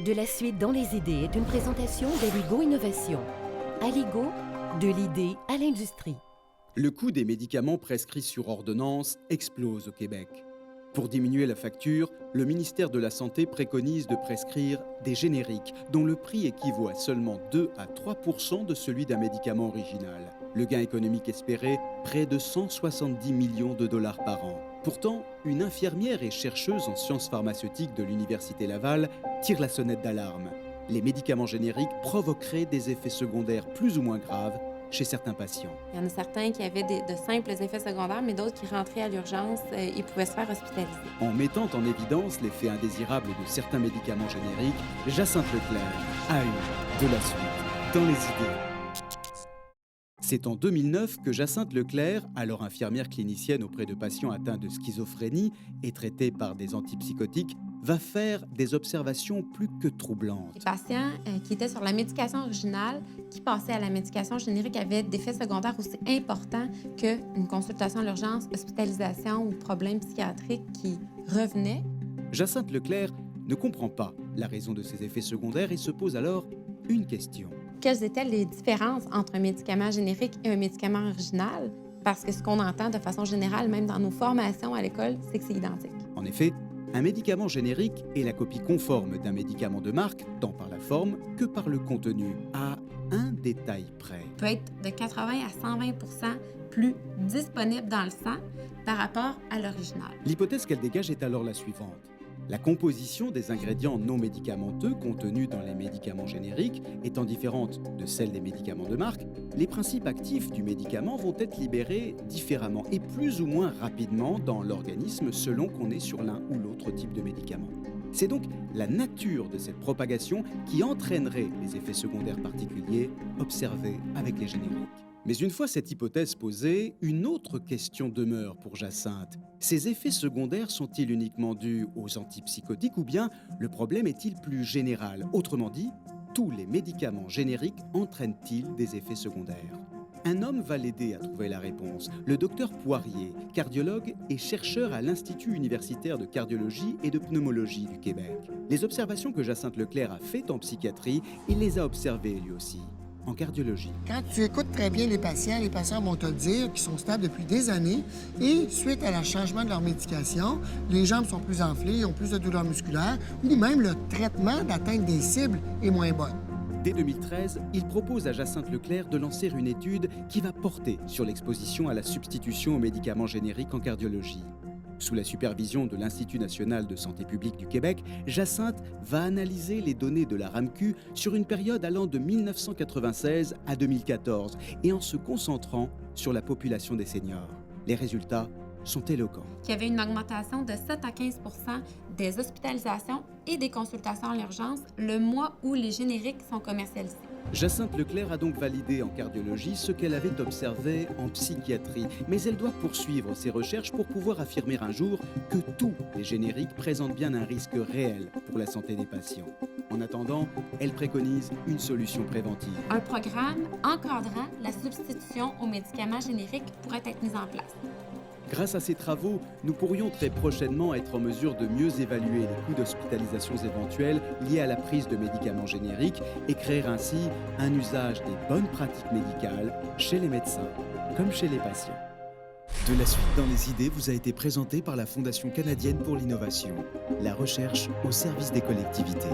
De la suite dans les idées est une présentation d'Aligo Innovation. Aligo, de l'idée à l'industrie. Le coût des médicaments prescrits sur ordonnance explose au Québec. Pour diminuer la facture, le ministère de la Santé préconise de prescrire des génériques dont le prix équivaut à seulement 2 à 3% de celui d'un médicament original. Le gain économique espéré, près de 170 millions de dollars par an. Pourtant, une infirmière et chercheuse en sciences pharmaceutiques de l'Université Laval tire la sonnette d'alarme. Les médicaments génériques provoqueraient des effets secondaires plus ou moins graves chez certains patients. Il y en a certains qui avaient de simples effets secondaires, mais d'autres qui rentraient à l'urgence et pouvaient se faire hospitaliser. En mettant en évidence l'effet indésirable de certains médicaments génériques, Jacinthe Leclerc a eu de la suite dans les idées. C'est en 2009 que Jacinthe Leclerc, alors infirmière clinicienne auprès de patients atteints de schizophrénie et traités par des antipsychotiques, va faire des observations plus que troublantes. Les patients qui étaient sur la médication originale, qui passaient à la médication générique, avaient d'effets secondaires aussi importants qu'une consultation à l'urgence, hospitalisation ou problèmes psychiatriques qui revenaient. Jacinthe Leclerc ne comprend pas la raison de ces effets secondaires et se pose alors une question. Quelles étaient les différences entre un médicament générique et un médicament original? Parce que ce qu'on entend de façon générale, même dans nos formations à l'école, c'est que c'est identique. En effet, un médicament générique est la copie conforme d'un médicament de marque, tant par la forme que par le contenu, à un détail près. Il peut être de 80 à 120 % plus disponible dans le sang par rapport à l'original. L'hypothèse qu'elle dégage est alors la suivante. La composition des ingrédients non médicamenteux contenus dans les médicaments génériques étant différente de celle des médicaments de marque, les principes actifs du médicament vont être libérés différemment et plus ou moins rapidement dans l'organisme selon qu'on est sur l'un ou l'autre type de médicament. C'est donc la nature de cette propagation qui entraînerait les effets secondaires particuliers observés avec les génériques. Mais une fois cette hypothèse posée, une autre question demeure pour Jacinthe. Ces effets secondaires sont-ils uniquement dus aux antipsychotiques ou bien le problème est-il plus général? Autrement dit, tous les médicaments génériques entraînent-ils des effets secondaires? Un homme va l'aider à trouver la réponse, le docteur Poirier, cardiologue et chercheur à l'Institut universitaire de cardiologie et de pneumologie du Québec. Les observations que Jacinthe Leclerc a faites en psychiatrie, il les a observées lui aussi. En cardiologie. Quand tu écoutes très bien les patients vont te le dire qu'ils sont stables depuis des années et suite à un changement de leur médication, les jambes sont plus enflées, ont plus de douleurs musculaires ou même le traitement d'atteindre des cibles est moins bon. Dès 2013, il propose à Jacinthe Leclerc de lancer une étude qui va porter sur l'exposition à la substitution aux médicaments génériques en cardiologie. Sous la supervision de l'Institut national de santé publique du Québec, Jacinthe va analyser les données de la RAMQ sur une période allant de 1996 à 2014 et en se concentrant sur la population des seniors. Les résultats sont éloquents. Il y avait une augmentation de 7 à 15 % des hospitalisations et des consultations à l'urgence le mois où les génériques sont commercialisés. Jacinthe Leclerc a donc validé en cardiologie ce qu'elle avait observé en psychiatrie, mais elle doit poursuivre ses recherches pour pouvoir affirmer un jour que tous les génériques présentent bien un risque réel pour la santé des patients. En attendant, elle préconise une solution préventive. Un programme encadrant la substitution aux médicaments génériques pourrait être mis en place. Grâce à ces travaux, nous pourrions très prochainement être en mesure de mieux évaluer les coûts d'hospitalisation éventuels liés à la prise de médicaments génériques et créer ainsi un usage des bonnes pratiques médicales chez les médecins comme chez les patients. De la suite dans les idées vous a été présentée par la Fondation canadienne pour l'innovation, la recherche au service des collectivités.